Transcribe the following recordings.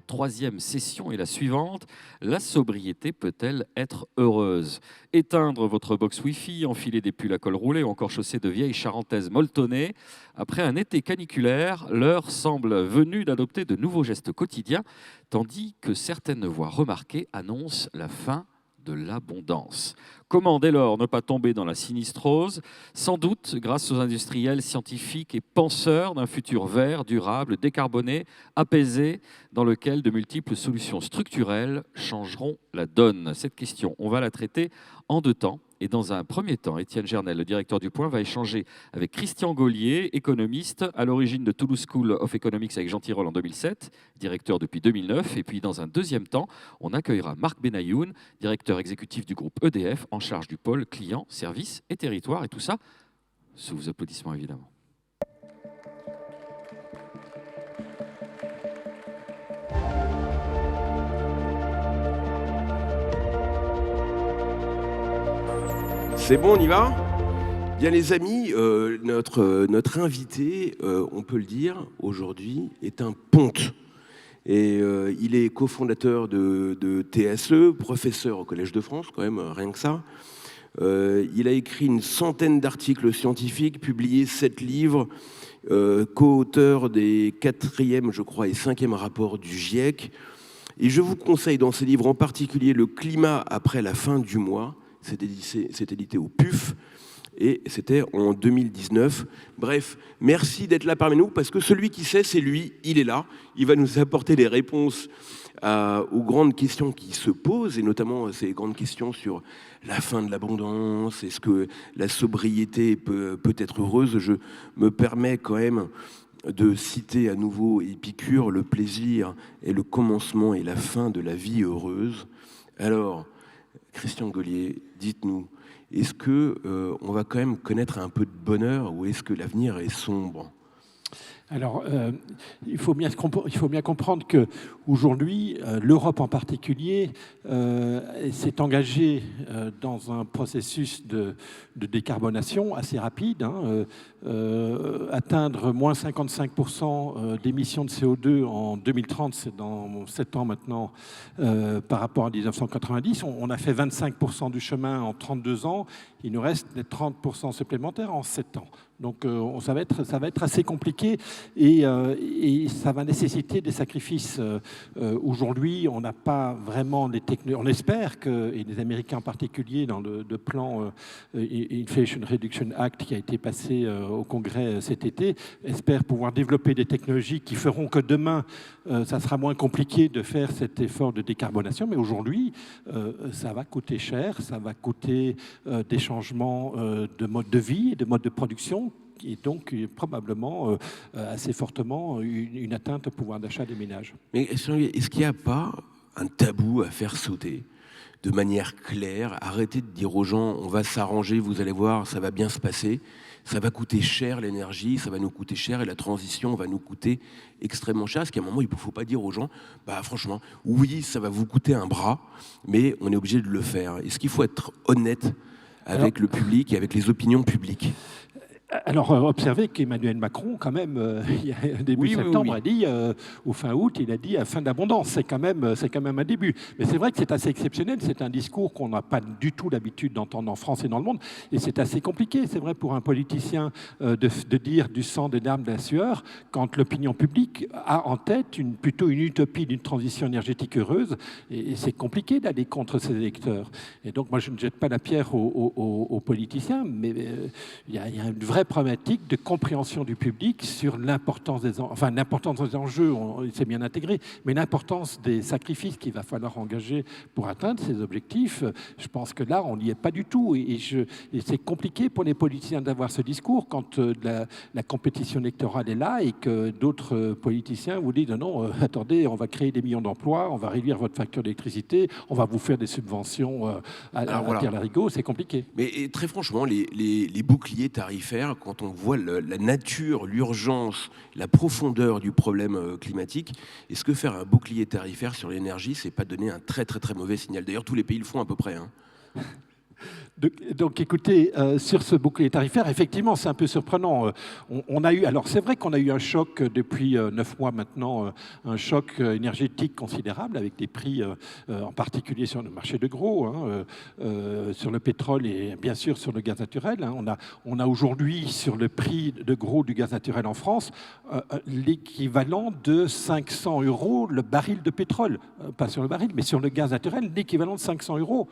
Troisième session est la suivante. La sobriété peut-elle être heureuse? Éteindre votre box Wi-Fi, enfiler des pulls à col roulé ou encore chausser de vieilles charentaises molletonnées. Après un été caniculaire, l'heure semble venue d'adopter de nouveaux gestes quotidiens, tandis que certaines voix remarquées annoncent la fin de l'abondance. Comment dès lors ne pas tomber dans la sinistrose? Sans doute grâce aux industriels, scientifiques et penseurs d'un futur vert, durable, décarboné, apaisé, dans lequel de multiples solutions structurelles changeront la donne. Cette question, on va la traiter en deux temps. Et dans un premier temps, Étienne Gernel, le directeur du Point, va échanger avec Christian Gaulier, économiste à l'origine de Toulouse School of Economics avec Jean Tirole en 2007, directeur depuis 2009. Et puis dans un deuxième temps, on accueillera Marc Benayoun, directeur exécutif du groupe EDF, en charge du pôle clients, services et territoires. Et tout ça sous vos applaudissements évidemment. C'est bon, on y va? Bien les amis, notre invité, on peut le dire, aujourd'hui, est un ponte. Et il est cofondateur de TSE, professeur au Collège de France, quand même, rien que ça. Il a écrit une centaine d'articles scientifiques, publié 7 livres, co-auteur des 4e, je crois, et 5e rapports du GIEC. Et je vous conseille dans ces livres, en particulier Le climat après la fin du mois. C'est édité au PUF et c'était en 2019. Bref, merci d'être là parmi nous parce que celui qui sait, c'est lui, il est là. Il va nous apporter des réponses aux grandes questions qui se posent et notamment ces grandes questions sur la fin de l'abondance. Est-ce que la sobriété peut être heureuse? Je me permets quand même de citer à nouveau Épicure, le plaisir est le commencement et la fin de la vie heureuse. Alors, Christian Gaulier, dites-nous, est-ce qu'on va quand même connaître un peu de bonheur ou est-ce que l'avenir est sombre? Alors, il faut bien comprendre qu'aujourd'hui, l'Europe en particulier s'est engagée dans un processus de décarbonation assez rapide. Atteindre moins 55% d'émissions de CO2 en 2030, c'est dans 7 ans maintenant, par rapport à 1990. On a fait 25% du chemin en 32 ans. Il nous reste 30% supplémentaires en 7 ans. Donc ça va être assez compliqué et ça va nécessiter des sacrifices. Aujourd'hui, on n'a pas vraiment les technologies. On espère et les Américains en particulier, dans le plan Inflation Reduction Act qui a été passé au Congrès cet été, espèrent pouvoir développer des technologies qui feront que demain, ça sera moins compliqué de faire cet effort de décarbonation. Mais aujourd'hui, ça va coûter cher, ça va coûter des changements de mode de vie et de mode de production, et donc probablement assez fortement une atteinte au pouvoir d'achat des ménages. Mais est-ce qu'il n'y a pas un tabou à faire sauter de manière claire? Arrêtez de dire aux gens, on va s'arranger, vous allez voir, ça va bien se passer. Ça va coûter cher l'énergie, ça va nous coûter cher et la transition va nous coûter extrêmement cher. Parce qu'à un moment, il ne faut pas dire aux gens, bah franchement, oui, ça va vous coûter un bras, mais on est obligé de le faire. Est-ce qu'il faut être honnête avec le public et avec les opinions publiques? Alors, observez qu'Emmanuel Macron, quand même, il y a début septembre, a dit, ou fin août, il a dit à fin d'abondance. C'est quand même un début. Mais c'est vrai que c'est assez exceptionnel. C'est un discours qu'on n'a pas du tout l'habitude d'entendre en France et dans le monde. Et c'est assez compliqué, c'est vrai, pour un politicien de dire du sang, des larmes, de la sueur, quand l'opinion publique a en tête plutôt une utopie d'une transition énergétique heureuse. Et c'est compliqué d'aller contre ses électeurs. Et donc, moi, je ne jette pas la pierre aux politiciens, mais il y a une vraie vraie problématique de compréhension du public sur l'importance l'importance des enjeux, c'est bien intégré, mais l'importance des sacrifices qu'il va falloir engager pour atteindre ces objectifs, je pense que là, on n'y est pas du tout. Et c'est compliqué pour les politiciens d'avoir ce discours quand la compétition électorale est là et que d'autres politiciens vous disent non, attendez, on va créer des millions d'emplois, on va réduire votre facture d'électricité, on va vous faire des subventions à tire-larigot, c'est compliqué. Mais très franchement, les boucliers tarifaires, quand on voit la nature, l'urgence, la profondeur du problème climatique, est-ce que faire un bouclier tarifaire sur l'énergie, c'est pas donner un très très très mauvais signal? D'ailleurs, tous les pays le font à peu près. Donc écoutez, sur ce bouclier tarifaire, effectivement, c'est un peu surprenant. Alors c'est vrai qu'on a eu un choc depuis 9 mois maintenant, un choc énergétique considérable avec des prix, en particulier sur le marché de gros, sur le pétrole et bien sûr sur le gaz naturel. On a aujourd'hui sur le prix de gros du gaz naturel en France l'équivalent de 500 € le baril de pétrole. Pas sur le baril, mais sur le gaz naturel, l'équivalent de 500 €.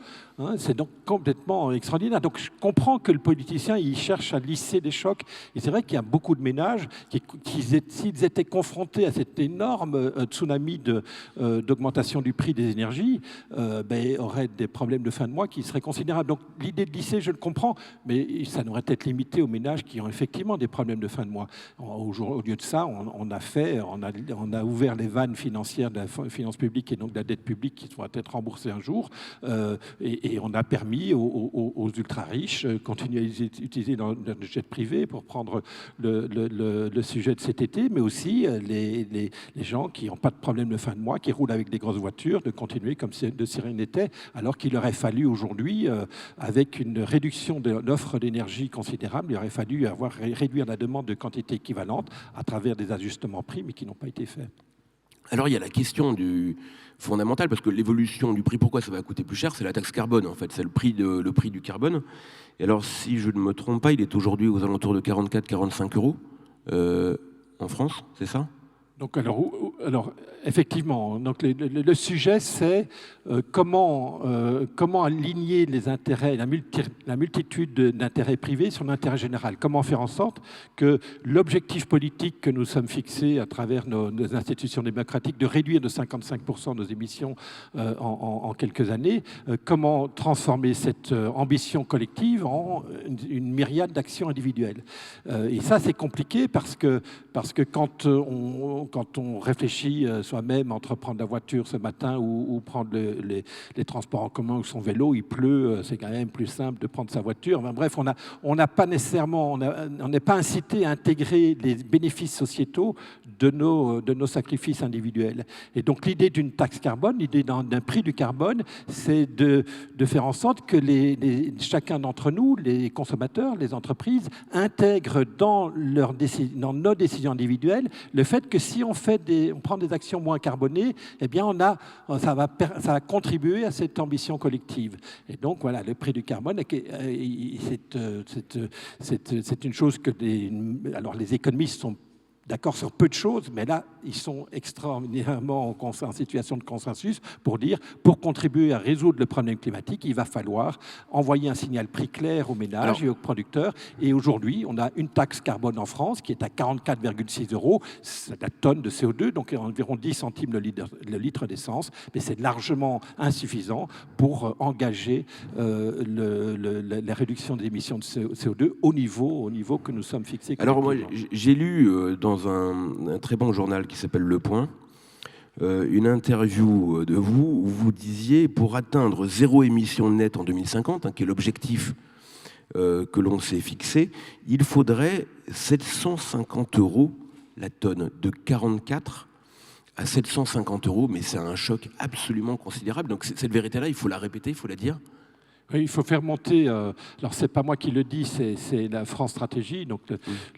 C'est donc complètement extraordinaire. Donc je comprends que le politicien il cherche à lisser des chocs. Et c'est vrai qu'il y a beaucoup de ménages qui s'ils étaient confrontés à cet énorme tsunami d'augmentation du prix des énergies, auraient des problèmes de fin de mois qui seraient considérables. Donc l'idée de lisser, je le comprends, mais ça devrait être limité aux ménages qui ont effectivement des problèmes de fin de mois. Au lieu de ça, on a ouvert les vannes financières de la finance publique et donc de la dette publique qui vont être remboursées un jour, et on a permis aux ultra-riches continuer à utiliser le jet privé pour prendre le sujet de cet été, mais aussi les gens qui n'ont pas de problème de fin de mois, qui roulent avec des grosses voitures, de continuer comme de si rien n'était, alors qu'il aurait fallu aujourd'hui, avec une réduction de l'offre d'énergie considérable, il aurait fallu réduire la demande de quantité équivalente à travers des ajustements prix, mais qui n'ont pas été faits. Alors il y a la question fondamentale, parce que l'évolution du prix, pourquoi ça va coûter plus cher, c'est la taxe carbone en fait, c'est le prix du carbone. Et alors si je ne me trompe pas, il est aujourd'hui aux alentours de 44-45 € en France, c'est ça? Donc alors effectivement, donc le sujet c'est comment aligner les intérêts, la multitude d'intérêts privés sur l'intérêt général. Comment faire en sorte que l'objectif politique que nous sommes fixés à travers nos institutions démocratiques de réduire de 55% nos émissions en quelques années, comment transformer cette ambition collective en une myriade d'actions individuelles. Et ça c'est compliqué parce que quand on réfléchit soi-même entre prendre la voiture ce matin ou prendre les transports en commun ou son vélo, il pleut, c'est quand même plus simple de prendre sa voiture. Enfin, bref, on n'a pas nécessairement, on n'est pas incité à intégrer les bénéfices sociétaux de nos sacrifices individuels. Et donc l'idée d'une taxe carbone, l'idée d'un prix du carbone, c'est de faire en sorte que chacun d'entre nous, les consommateurs, les entreprises, intègrent dans nos décisions individuelles le fait que si on prend des actions moins carbonées, eh bien ça va contribuer à cette ambition collective. Et donc voilà, le prix du carbone, c'est une chose que les économistes sont d'accord sur peu de choses, mais là, ils sont extraordinairement en situation de consensus pour dire, pour contribuer à résoudre le problème climatique, il va falloir envoyer un signal prix clair aux ménages et aux producteurs. Et aujourd'hui, on a une taxe carbone en France qui est à 44,6 €, c'est la tonne de CO2, donc environ 10 centimes le litre d'essence, mais c'est largement insuffisant pour engager la réduction des émissions de CO2 au niveau que nous sommes fixés. Alors moi, j'ai lu dans un très bon journal qui s'appelle Le Point, une interview de vous où vous disiez, pour atteindre 0 émission nette en 2050, qui est l'objectif que l'on s'est fixé, il faudrait 750 € la tonne, de 44 à 750 €, mais c'est un choc absolument considérable. Donc cette vérité-là, il faut la répéter, il faut la dire. Oui, il faut faire monter, alors c'est pas moi qui le dis, c'est la France Stratégie, donc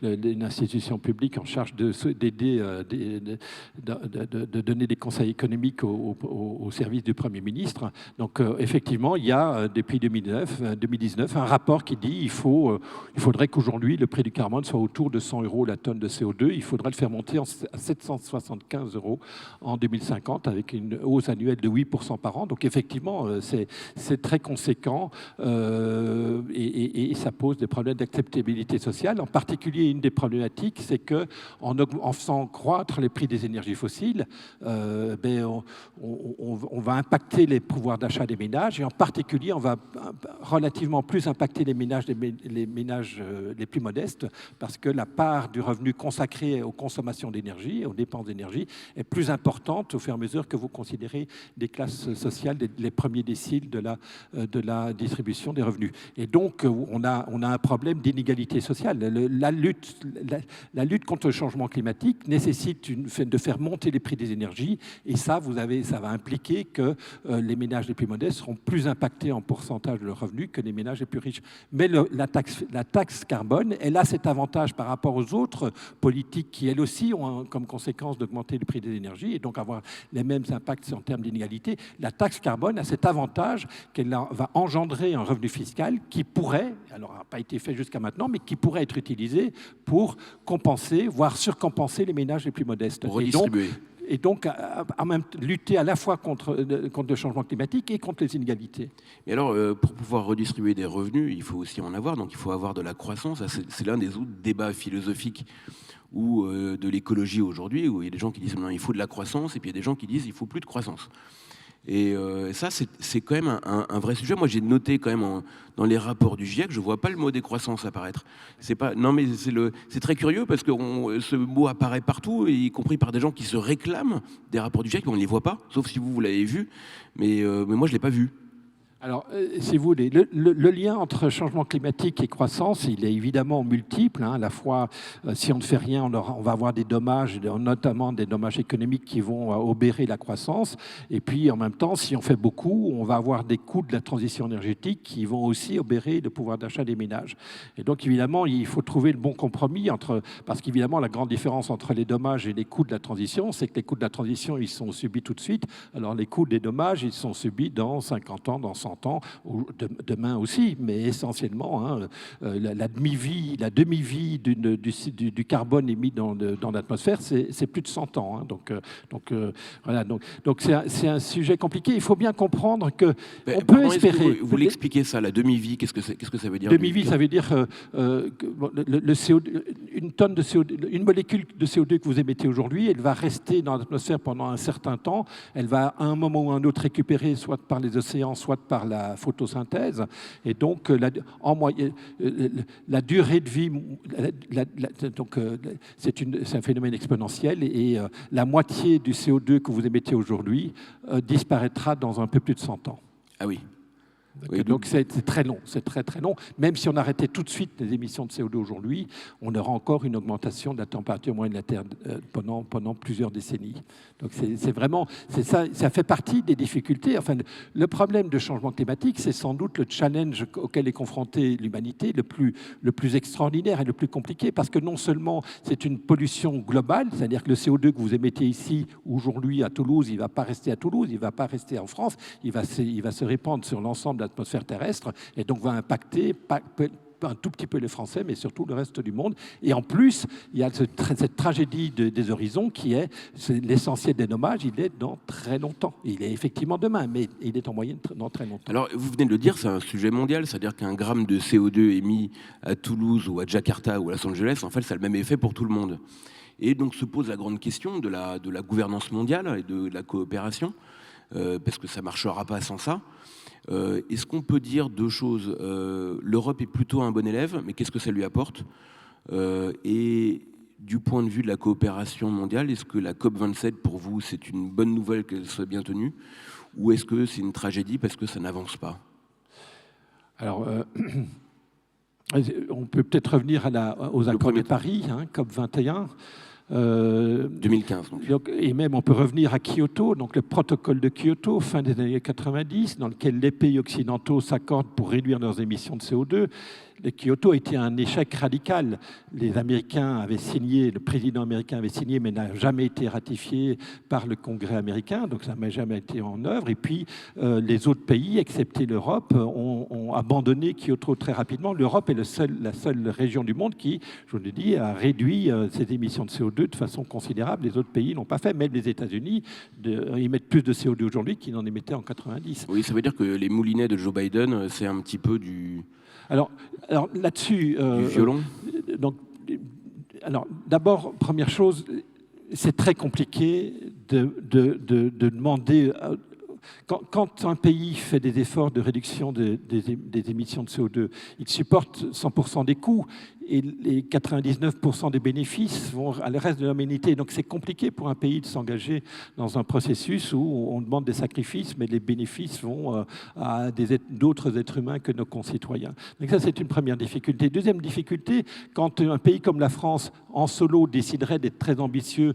une institution publique en charge d'aider, de donner des conseils économiques au service du Premier ministre. Donc effectivement, il y a depuis 2019 un rapport qui dit il faudrait qu'aujourd'hui le prix du carbone soit autour de 100 € la tonne de CO2. Il faudrait le faire monter à 775 € en 2050 avec une hausse annuelle de 8% par an. Donc effectivement, c'est très conséquent. important et ça pose des problèmes d'acceptabilité sociale. En particulier, une des problématiques, c'est qu'en faisant croître les prix des énergies fossiles, on va impacter les pouvoirs d'achat des ménages et en particulier, on va relativement plus impacter les ménages les plus modestes parce que la part du revenu consacrée aux consommations d'énergie, aux dépenses d'énergie, est plus importante au fur et à mesure que vous considérez des classes sociales, les premiers déciles de la distribution des revenus. Et donc, on a un problème d'inégalité sociale. La lutte contre le changement climatique nécessite de faire monter les prix des énergies, et ça va impliquer que les ménages les plus modestes seront plus impactés en pourcentage de leurs revenus que les ménages les plus riches. Mais la taxe carbone, elle a cet avantage par rapport aux autres politiques qui, elles aussi, ont comme conséquence d'augmenter le prix des énergies et donc avoir les mêmes impacts en termes d'inégalité. La taxe carbone a cet avantage qu'elle va engendrer un revenu fiscal qui pourrait, alors n'a pas été fait jusqu'à maintenant, mais qui pourrait être utilisé pour compenser, voire surcompenser les ménages les plus modestes. Pour redistribuer. Et donc lutter à la fois contre le changement climatique et contre les inégalités. Mais alors, pour pouvoir redistribuer des revenus, il faut aussi en avoir, donc il faut avoir de la croissance. C'est l'un des autres débats philosophiques ou de l'écologie aujourd'hui, où il y a des gens qui disent non, il faut de la croissance, et puis il y a des gens qui disent il faut plus de croissance. Et ça, c'est quand même un vrai sujet. Moi, j'ai noté quand même dans les rapports du GIEC, je ne vois pas le mot décroissance apparaître. Non, mais c'est très curieux parce que ce mot apparaît partout, y compris par des gens qui se réclament des rapports du GIEC, mais on ne les voit pas, sauf si vous l'avez vu. Mais moi, je ne l'ai pas vu. Alors, si vous voulez, le lien entre changement climatique et croissance, il est évidemment multiple. À la fois, si on ne fait rien, on va avoir des dommages, notamment des dommages économiques qui vont obérer la croissance. Et puis, en même temps, si on fait beaucoup, on va avoir des coûts de la transition énergétique qui vont aussi obérer le pouvoir d'achat des ménages. Et donc, évidemment, il faut trouver le bon compromis parce qu'évidemment, la grande différence entre les dommages et les coûts de la transition, c'est que les coûts de la transition, ils sont subis tout de suite. Alors, les coûts des dommages, ils sont subis dans 50 ans, dans 100 ans, demain aussi, mais essentiellement la demi-vie du carbone émis dans l'atmosphère, c'est plus de 100 ans. Voilà, donc c'est un sujet compliqué. Il faut bien comprendre que on peut espérer. Vous l'expliquez ça, la demi-vie, qu'est-ce que ça veut dire? Demi-vie, ça veut dire le CO2, une tonne de CO2, une molécule de CO2 que vous émettez aujourd'hui, elle va rester dans l'atmosphère pendant un certain temps. Elle va à un moment ou à un autre récupérer soit par les océans, soit par la photosynthèse. Et donc, en moyenne, la durée de vie, c'est un phénomène exponentiel et la moitié du CO2 que vous émettez aujourd'hui disparaîtra dans un peu plus de 100 ans. Ah oui. Donc c'est très long, c'est très très long. Même si on arrêtait tout de suite les émissions de CO2 aujourd'hui, on aura encore une augmentation de la température moyenne de la Terre pendant plusieurs décennies. Donc c'est vraiment, ça fait partie des difficultés. Enfin, le problème de changement climatique, c'est sans doute le challenge auquel est confrontée l'humanité le plus extraordinaire et le plus compliqué, parce que non seulement c'est une pollution globale, c'est-à-dire que le CO2 que vous émettez ici aujourd'hui à Toulouse, il ne va pas rester à Toulouse, il ne va pas rester en France, il va se répandre sur l'ensemble de l'atmosphère terrestre et donc va impacter un tout petit peu les Français, mais surtout le reste du monde. Et en plus, il y a cette tragédie des horizons qui est l'essentiel des dommages, il est dans très longtemps. Il est effectivement demain, mais il est en moyenne dans très longtemps. Alors, vous venez de le dire, c'est un sujet mondial, c'est-à-dire qu'un gramme de CO2 émis à Toulouse ou à Jakarta ou à Los Angeles, en fait, ça a le même effet pour tout le monde. Et donc se pose la grande question de la gouvernance mondiale et de la coopération, parce que ça ne marchera pas sans ça. Est-ce qu'on peut dire deux choses? L'Europe est plutôt un bon élève, mais qu'est-ce que ça lui apporte? Et du point de vue de la coopération mondiale, est-ce que la COP27, pour vous, c'est une bonne nouvelle qu'elle soit bien tenue? Ou est-ce que c'est une tragédie parce que ça n'avance pas? Alors, on peut peut-être revenir aux accords de Paris, COP21. 2015. Donc, et même, on peut revenir à Kyoto, donc le protocole de Kyoto, fin des années 90, dans lequel les pays occidentaux s'accordent pour réduire leurs émissions de CO2. Le Kyoto a été un échec radical. Les Américains avaient signé, le président américain avait signé, mais n'a jamais été ratifié par le Congrès américain, donc ça n'a jamais été en œuvre. Et puis les autres pays, excepté l'Europe, ont abandonné Kyoto très rapidement. L'Europe est la seule région du monde qui, je vous l'ai dit, a réduit ses émissions de CO2 de façon considérable. Les autres pays n'ont pas fait. Même les États-Unis émettent plus de CO2 aujourd'hui qu'ils n'en émettaient en 90. Oui, ça veut dire que les moulinets de Joe Biden, c'est un petit peu du... Alors là-dessus... du violon. Alors d'abord, première chose, c'est très compliqué de demander... Quand un pays fait des efforts de réduction des émissions de CO2, il supporte 100% des coûts et les 99% des bénéfices vont à le reste de l'humanité. Donc c'est compliqué pour un pays de s'engager dans un processus où on demande des sacrifices, mais les bénéfices vont à d'autres êtres humains que nos concitoyens. Donc ça, c'est une première difficulté. Deuxième difficulté, quand un pays comme la France, en solo, déciderait d'être très ambitieux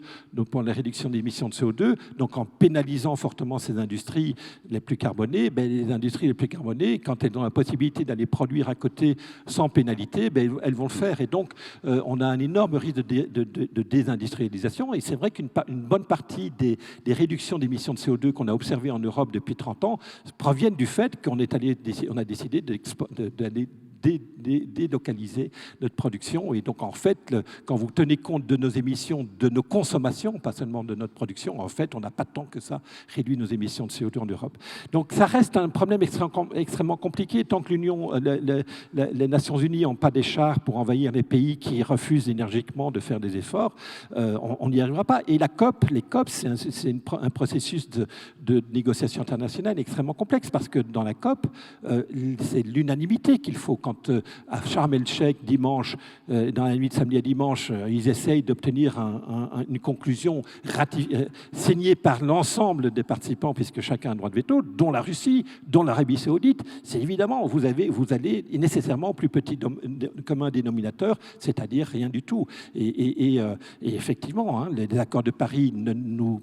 pour la réduction des émissions de CO2, donc en pénalisant fortement ces industries les plus carbonées, les industries les plus carbonées, quand elles ont la possibilité d'aller produire à côté sans pénalité, elles vont le faire. Et donc, on a un énorme risque de désindustrialisation. Et c'est vrai qu'une bonne partie des réductions d'émissions de CO2 qu'on a observées en Europe depuis 30 ans proviennent du fait qu'on a décidé d'aller délocaliser notre production. Et donc, en fait, quand vous tenez compte de nos émissions, de nos consommations, pas seulement de notre production, en fait, on n'a pas tant que ça réduit nos émissions de CO2 en Europe. Donc, ça reste un problème extrêmement compliqué. Tant que les Nations Unies n'ont pas des chars pour envahir les pays qui refusent énergiquement de faire des efforts, on n'y arrivera pas. Et les COP, c'est un processus de négociation internationale extrêmement complexe, parce que dans la COP, c'est l'unanimité qu'il faut. Quand à Sharm el-Sheikh, dimanche, dans la nuit de samedi à dimanche, ils essayent d'obtenir une conclusion signée par l'ensemble des participants, puisque chacun a un droit de veto, dont la Russie, dont l'Arabie saoudite, c'est évidemment, vous allez nécessairement au plus petit commun dénominateur, c'est-à-dire rien du tout. Et effectivement, les accords de Paris ne nous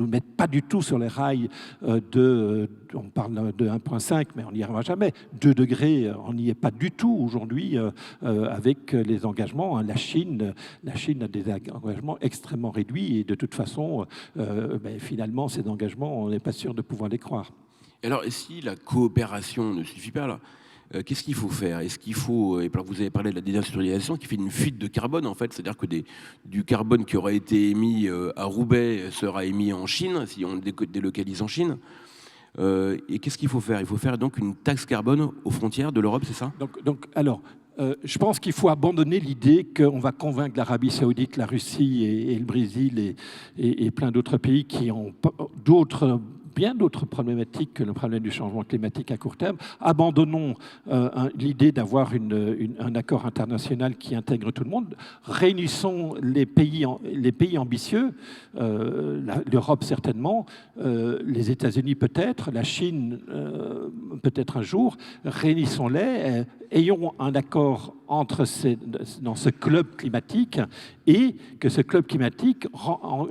mettent pas du tout sur les rails on parle de 1,5, mais on n'y arrivera jamais. 2 degrés, on n'y est pas du tout aujourd'hui avec les engagements. La Chine a des engagements extrêmement réduits et de toute façon, finalement, ces engagements, on n'est pas sûr de pouvoir les croire. Alors, si la coopération ne suffit pas, là, qu'est-ce qu'il faut faire? Est-ce qu'il faut, et vous avez parlé de la désindustrialisation qui fait une fuite de carbone en fait, c'est-à-dire que du carbone qui aurait été émis à Roubaix sera émis en Chine, si on délocalise en Chine. Et qu'est-ce qu'il faut faire? Il faut faire donc une taxe carbone aux frontières de l'Europe, c'est ça? Je pense qu'il faut abandonner l'idée qu'on va convaincre l'Arabie saoudite, la Russie et le Brésil et plein d'autres pays qui ont bien d'autres problématiques que le problème du changement climatique à court terme. Abandonnons l'idée d'avoir un accord international qui intègre tout le monde. Réunissons les pays ambitieux, l'Europe certainement, les États-Unis peut-être, la Chine peut-être un jour. Réunissons-les, ayons un accord dans ce club climatique et que ce club climatique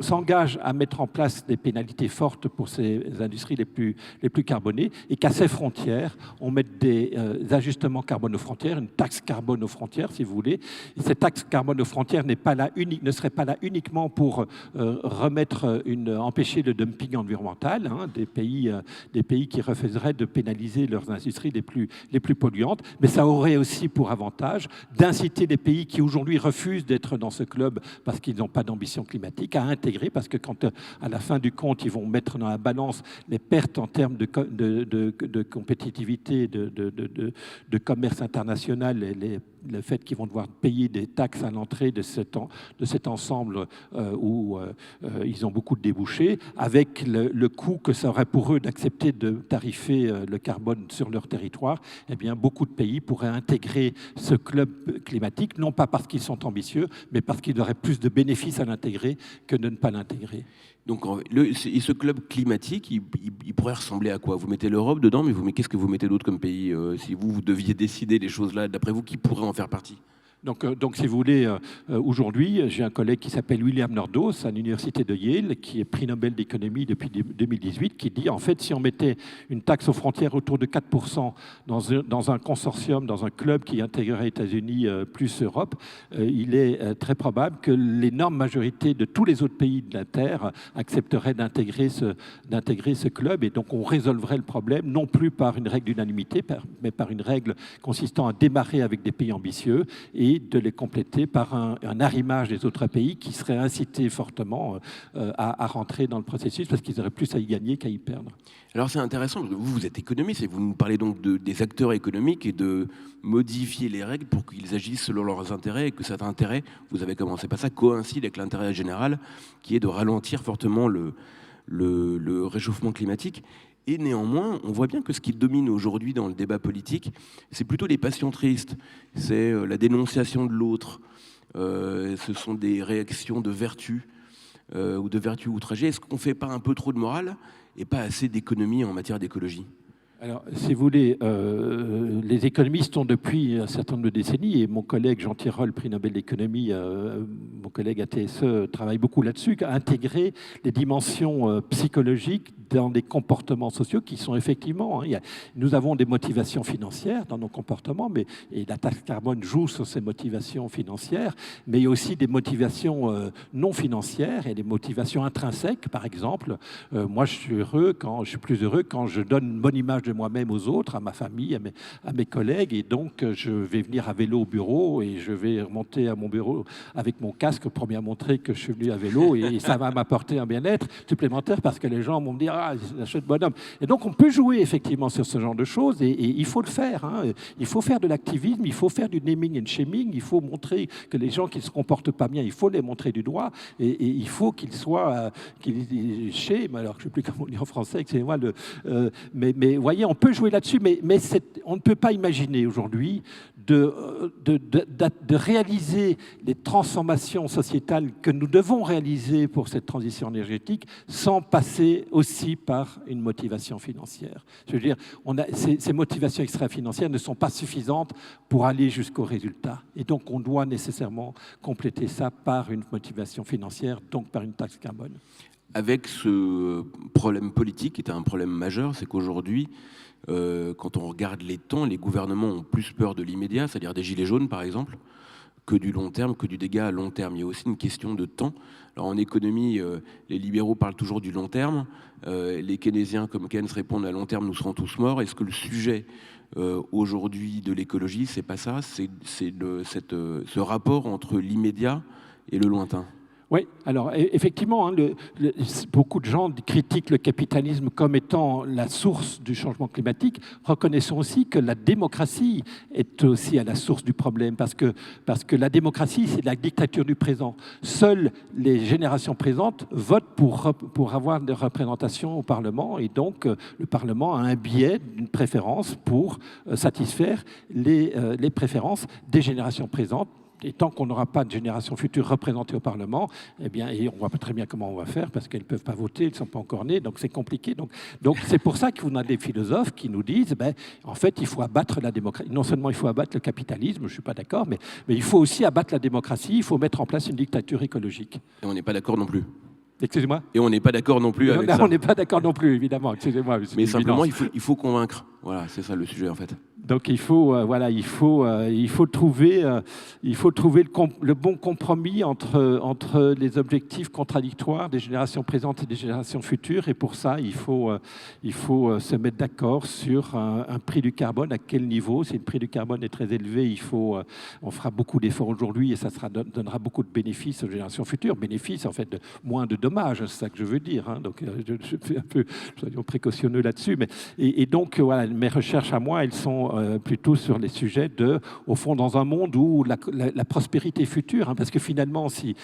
s'engage à mettre en place des pénalités fortes pour ces industries les plus carbonées et qu'à ces frontières, on mette des ajustements carbone aux frontières, une taxe carbone aux frontières, si vous voulez. Et cette taxe carbone aux frontières ne serait pas là uniquement pour empêcher le dumping environnemental des pays qui refuseraient de pénaliser leurs industries les plus polluantes, mais ça aurait aussi pour avantage d'inciter les pays qui aujourd'hui refusent d'être dans ce club parce qu'ils n'ont pas d'ambition climatique à intégrer, parce que quand à la fin du compte ils vont mettre dans la balance les pertes en termes de compétitivité, de commerce international et le fait qu'ils vont devoir payer des taxes à l'entrée de cet ensemble où ils ont beaucoup de débouchés, avec le coût que ça aurait pour eux d'accepter de tarifer le carbone sur leur territoire, eh bien beaucoup de pays pourraient intégrer ce club climatique, non pas parce qu'ils sont ambitieux, mais parce qu'ils auraient plus de bénéfices à l'intégrer que de ne pas l'intégrer. Donc, ce club climatique, il pourrait ressembler à quoi? Vous mettez l'Europe dedans, mais qu'est-ce que vous mettez d'autre comme pays? Si vous deviez décider les choses là, d'après vous, qui pourrait en faire partie? Donc, si vous voulez, aujourd'hui, j'ai un collègue qui s'appelle William Nordos à l'université de Yale, qui est prix Nobel d'économie depuis 2018, qui dit en fait, si on mettait une taxe aux frontières autour de 4% dans un consortium, dans un club qui intégrerait États-Unis plus Europe, il est très probable que l'énorme majorité de tous les autres pays de la Terre accepteraient d'intégrer ce club, et donc on résolverait le problème non plus par une règle d'unanimité, mais par une règle consistant à démarrer avec des pays ambitieux et de les compléter par un arrimage des autres pays qui seraient incités fortement à rentrer dans le processus parce qu'ils auraient plus à y gagner qu'à y perdre. Alors c'est intéressant, vous êtes économiste et vous nous parlez donc des acteurs économiques et de modifier les règles pour qu'ils agissent selon leurs intérêts et que cet intérêt, vous avez commencé par ça, coïncide avec l'intérêt général qui est de ralentir fortement le réchauffement climatique. Et néanmoins, on voit bien que ce qui domine aujourd'hui dans le débat politique, c'est plutôt les passions tristes, c'est la dénonciation de l'autre, ce sont des réactions de vertu ou de vertu outragée. Est-ce qu'on ne fait pas un peu trop de morale et pas assez d'économie en matière d'écologie ? Alors, si vous voulez, les économistes ont depuis un certain nombre de décennies, et mon collègue Jean Tirole, prix Nobel d'économie, mon collègue à TSE, travaille beaucoup là-dessus, à intégrer les dimensions psychologiques dans des comportements sociaux qui sont effectivement... nous avons des motivations financières dans nos comportements, et la taxe carbone joue sur ces motivations financières, mais il y a aussi des motivations non financières et des motivations intrinsèques. Par exemple, moi je suis plus heureux quand je donne une bonne image de moi-même aux autres, à ma famille, à mes collègues, et donc je vais venir à vélo au bureau et je vais remonter à mon bureau avec mon casque pour bien montrer que je suis venu à vélo, et ça va m'apporter un bien-être supplémentaire parce que les gens vont me dire « Ah, c'est un chouette bonhomme ». Et donc on peut jouer effectivement sur ce genre de choses, et il faut le faire. Il faut faire de l'activisme, il faut faire du naming and shaming, il faut montrer que les gens qui ne se comportent pas bien, il faut les montrer du doigt, et il faut qu'ils soient shame, alors je ne sais plus comment on dit en français, excusez-moi, mais voyez, on peut jouer là-dessus, mais on ne peut pas imaginer aujourd'hui de réaliser les transformations sociétales que nous devons réaliser pour cette transition énergétique sans passer aussi par une motivation financière. Je veux dire, ces motivations extra-financières ne sont pas suffisantes pour aller jusqu'au résultat. Et donc, on doit nécessairement compléter ça par une motivation financière, donc par une taxe carbone. Avec ce problème politique, qui est un problème majeur, c'est qu'aujourd'hui, quand on regarde les temps, les gouvernements ont plus peur de l'immédiat, c'est-à-dire des gilets jaunes par exemple, que du long terme, que du dégât à long terme. Il y a aussi une question de temps. Alors en économie, les libéraux parlent toujours du long terme, les keynésiens comme Keynes répondent à long terme, nous serons tous morts. Est-ce que le sujet aujourd'hui de l'écologie, c'est pas ça, c'est ce rapport entre l'immédiat et le lointain ? Oui, alors effectivement, beaucoup de gens critiquent le capitalisme comme étant la source du changement climatique. Reconnaissons aussi que la démocratie est aussi à la source du problème, parce que la démocratie, c'est la dictature du présent. Seules les générations présentes votent pour avoir des représentations au Parlement, et donc le Parlement a un biais, une préférence pour satisfaire les préférences des générations présentes. Et tant qu'on n'aura pas de génération future représentée au Parlement, eh bien, et on ne voit pas très bien comment on va faire parce qu'elles ne peuvent pas voter, elles ne sont pas encore nées, donc c'est compliqué. Donc c'est pour ça qu'on a des philosophes qui nous disent, en fait, il faut abattre la démocratie. Non seulement il faut abattre le capitalisme, je ne suis pas d'accord, mais il faut aussi abattre la démocratie, il faut mettre en place une dictature écologique. Et on n'est pas d'accord non plus. Excusez-moi ? Et on n'est pas d'accord non plus avec ça. On n'est pas d'accord non plus, évidemment, excusez-moi. Mais simplement, il faut convaincre. Voilà, c'est ça le sujet en fait. Donc il faut trouver le bon compromis entre les objectifs contradictoires des générations présentes et des générations futures. Et pour ça, il faut se mettre d'accord sur un prix du carbone, à quel niveau. Si le prix du carbone est très élevé, on fera beaucoup d'efforts aujourd'hui et ça donnera beaucoup de bénéfices aux générations futures. Bénéfices, en fait, de moins de dommages, c'est ça que je veux dire. Donc je fais un peu, soyons précautionneux là-dessus. Et donc, voilà, mes recherches à moi, elles sont plutôt sur les sujets au fond, dans un monde où la prospérité future, parce que finalement, si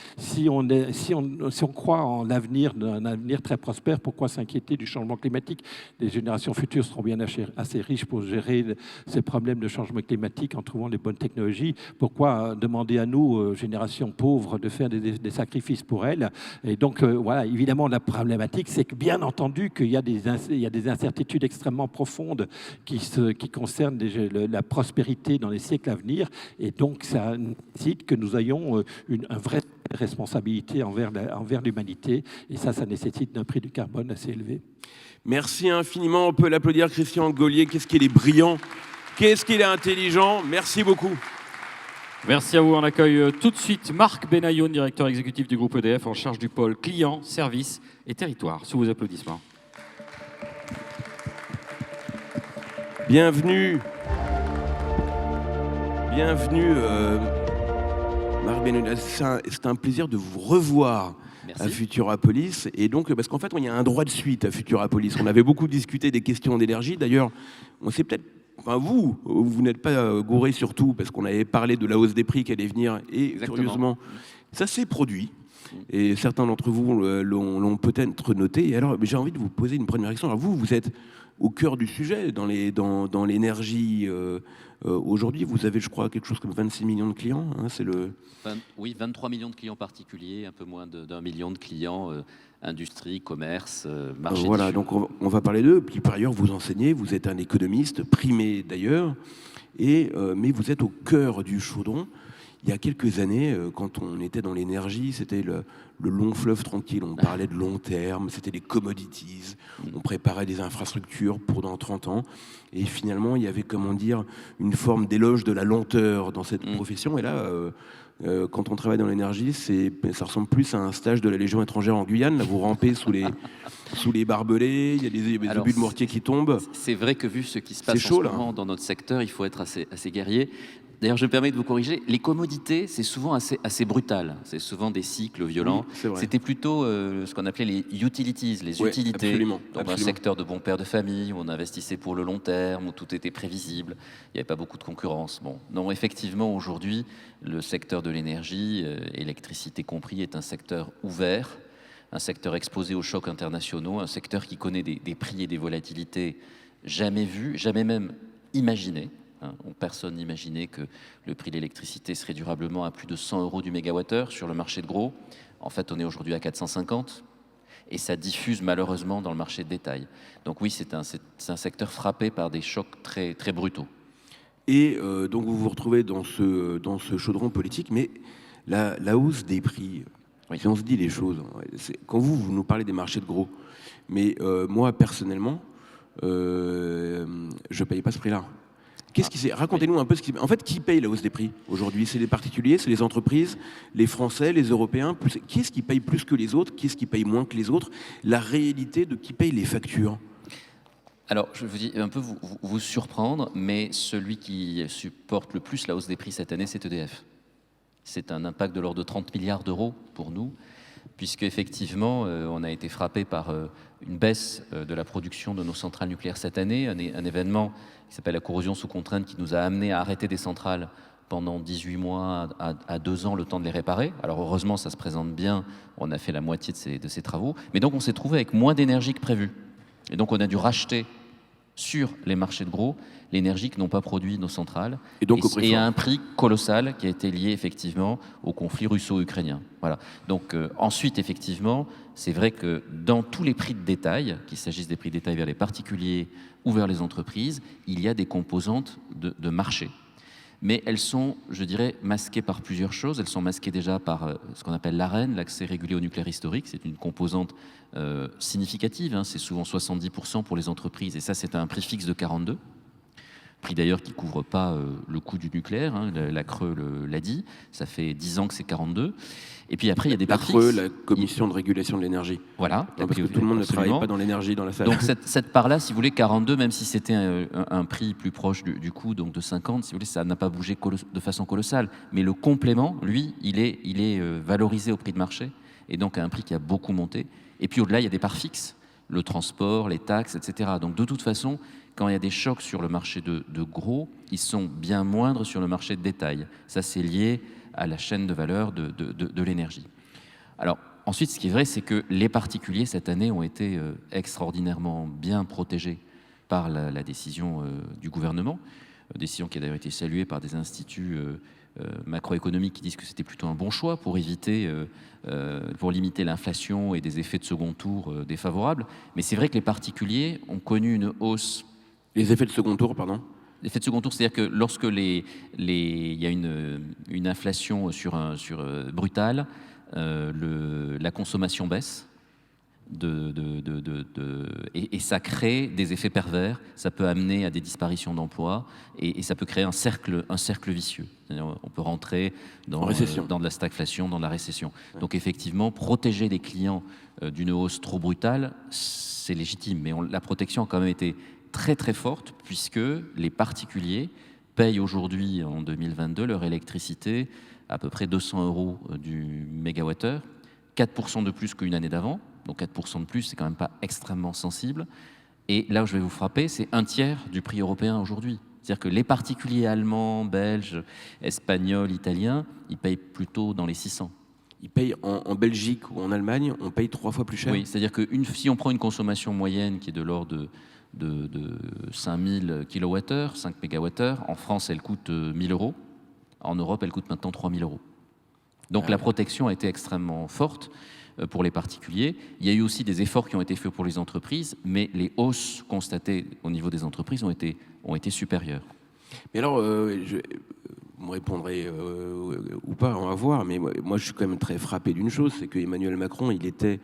on croit en l'avenir, d'un avenir très prospère, pourquoi s'inquiéter du changement climatique ? Les générations futures seront bien assez riches pour gérer ces problèmes de changement climatique en trouvant les bonnes technologies. Pourquoi demander à nous, générations pauvres, de faire des sacrifices pour elles ? Et donc, voilà, évidemment, la problématique, c'est que bien entendu qu'il y a des incertitudes extrêmement profondes qui concernent la prospérité dans les siècles à venir. Et donc, ça nécessite que nous ayons une vraie responsabilité envers l'humanité. Et ça nécessite un prix du carbone assez élevé. Merci infiniment. On peut l'applaudir, Christian Gaulier. Qu'est-ce qu'il est brillant, qu'est-ce qu'il est intelligent. Merci beaucoup. Merci à vous. On accueille tout de suite Marc Benayoun, directeur exécutif du groupe EDF, en charge du pôle client, service et territoire. Sous vos applaudissements. Bienvenue. Bienvenue, Marc Benayoun. C'est un plaisir de vous revoir. Merci. À Futurapolis. Et donc, parce qu'en fait, il y a un droit de suite à Futurapolis. On avait beaucoup discuté des questions d'énergie. D'ailleurs, on s'est peut-être... Enfin, vous n'êtes pas gouré sur tout, parce qu'on avait parlé de la hausse des prix qui allait venir. Et exactement. Curieusement, ça s'est produit. Et certains d'entre vous l'ont peut-être noté. Et alors, j'ai envie de vous poser une première question. Alors, vous êtes au cœur du sujet dans l'énergie. Aujourd'hui, vous avez, je crois, quelque chose comme 26 millions de clients. Hein, oui, 23 millions de clients particuliers, un peu moins d'1 million de clients, industrie, commerce, marché. Voilà, donc on va parler d'eux. Puis par ailleurs, vous enseignez, vous êtes un économiste, primé d'ailleurs, mais vous êtes au cœur du chaudron. Il y a quelques années, quand on était dans l'énergie, c'était le long fleuve tranquille. On parlait de long terme, c'était des commodities. On préparait des infrastructures pour dans 30 ans. Et finalement, il y avait, comment dire, une forme d'éloge de la lenteur dans cette profession. Et là, quand on travaille dans l'énergie, ça ressemble plus à un stage de la Légion étrangère en Guyane. Là, vous rampez sous les barbelés, il y a des obus de mortier qui tombent. C'est vrai que vu ce qui se passe chaud, en ce moment dans notre secteur, il faut être assez guerrier. D'ailleurs, je me permets de vous corriger, les commodités, c'est souvent assez brutal. C'est souvent des cycles violents. Oui, c'était plutôt ce qu'on appelait les utilities, les utilités. Absolument, donc un secteur de bons pères de famille, où on investissait pour le long terme, où tout était prévisible. Il n'y avait pas beaucoup de concurrence. Bon, non, effectivement, aujourd'hui, le secteur de l'énergie, électricité compris, est un secteur ouvert, un secteur exposé aux chocs internationaux, un secteur qui connaît des prix et des volatilités jamais vus, jamais même imaginés. Personne n'imaginait que le prix de l'électricité serait durablement à plus de 100 € du mégawattheure sur le marché de gros. En fait, on est aujourd'hui à 450 et ça diffuse malheureusement dans le marché de détail. Donc oui, c'est un secteur frappé par des chocs très, très brutaux. Et donc vous vous retrouvez dans ce chaudron politique, mais la hausse des prix, si on se dit les choses, quand vous nous parlez des marchés de gros, mais moi personnellement, je ne payais pas ce prix-là. Racontez-nous un peu en fait, qui paye la hausse des prix aujourd'hui? C'est les particuliers, c'est les entreprises, les Français, les Européens. Qui est-ce qui paye plus que les autres? Qui est-ce qui paye moins que les autres? La réalité de qui paye les factures? Alors, je vous dis un peu vous surprendre, mais celui qui supporte le plus la hausse des prix cette année, c'est EDF. C'est un impact de l'ordre de 30 milliards d'euros pour nous, puisque effectivement, on a été frappé par une baisse de la production de nos centrales nucléaires cette année, un événement qui s'appelle la corrosion sous contrainte qui nous a amené à arrêter des centrales pendant 18 mois à 2 ans le temps de les réparer. Alors heureusement, ça se présente bien, on a fait la moitié de ces travaux, mais donc on s'est trouvé avec moins d'énergie que prévu. Et donc on a dû racheter sur les marchés de gros l'énergie que n'ont pas produit nos centrales, et à un prix colossal qui a été lié effectivement au conflit russo-ukrainien. Voilà. Donc ensuite, effectivement, c'est vrai que dans tous les prix de détail, qu'il s'agisse des prix de détail vers les particuliers ou vers les entreprises, il y a des composantes de marché. Mais elles sont, je dirais, masquées par plusieurs choses. Elles sont masquées déjà par ce qu'on appelle l'AREN, l'accès régulé au nucléaire historique. C'est une composante significative, hein. C'est souvent 70% pour les entreprises, et ça, c'est à un prix fixe de 42. Prix d'ailleurs qui ne couvre pas le coût du nucléaire, hein. La CRE l'a dit, ça fait 10 ans que c'est 42. Et puis après, il y a des parties. La CRE, la Commission de régulation de l'énergie. Voilà. Non, parce que tout le monde ne travaille pas dans l'énergie dans la salle. Donc cette part-là, si vous voulez, 42, même si c'était un prix plus proche du coût, donc de 50, si vous voulez, ça n'a pas bougé de façon colossale. Mais le complément, lui, il est valorisé au prix de marché, et donc à un prix qui a beaucoup monté. Et puis au-delà, il y a des parts fixes, le transport, les taxes, etc. Donc de toute façon, quand il y a des chocs sur le marché de gros, ils sont bien moindres sur le marché de détail. Ça, c'est lié à la chaîne de valeur de l'énergie. Alors, ensuite, ce qui est vrai, c'est que les particuliers, cette année, ont été extraordinairement bien protégés par la décision du gouvernement, décision qui a d'ailleurs été saluée par des instituts macroéconomiques qui disent que c'était plutôt un bon choix pour limiter l'inflation et des effets de second tour défavorables. Mais c'est vrai que les particuliers ont connu une hausse. Les effets de second tour, pardon? L'effet de second tour, c'est-à-dire que lorsque il y a une inflation brutale, la consommation baisse. Et ça crée des effets pervers, ça peut amener à des disparitions d'emplois et ça peut créer un cercle vicieux. C'est-à-dire, on peut rentrer dans de la stagflation, dans de la récession. Ouais. Donc effectivement, protéger les clients d'une hausse trop brutale, c'est légitime, mais la protection a quand même été très très forte puisque les particuliers payent aujourd'hui, en 2022, leur électricité à peu près 200 € du mégawattheure, 4% de plus qu'une année d'avant. Donc 4% de plus, c'est quand même pas extrêmement sensible. Et là où je vais vous frapper, c'est un tiers du prix européen aujourd'hui. C'est-à-dire que les particuliers allemands, belges, espagnols, italiens, ils payent plutôt dans les 600. Ils payent en Belgique ou en Allemagne, on paye 3 fois plus cher. Oui, c'est-à-dire que si on prend une consommation moyenne qui est de l'ordre de 5000 kWh, 5 MWh, en France, elle coûte 1000 €. En Europe, elle coûte maintenant 3000 €. Donc la protection a été extrêmement forte pour les particuliers. Il y a eu aussi des efforts qui ont été faits pour les entreprises, mais les hausses constatées au niveau des entreprises ont été supérieures. Mais alors, vous me répondrez ou pas, on va voir, mais moi je suis quand même très frappé d'une chose, c'est que Emmanuel Macron, il était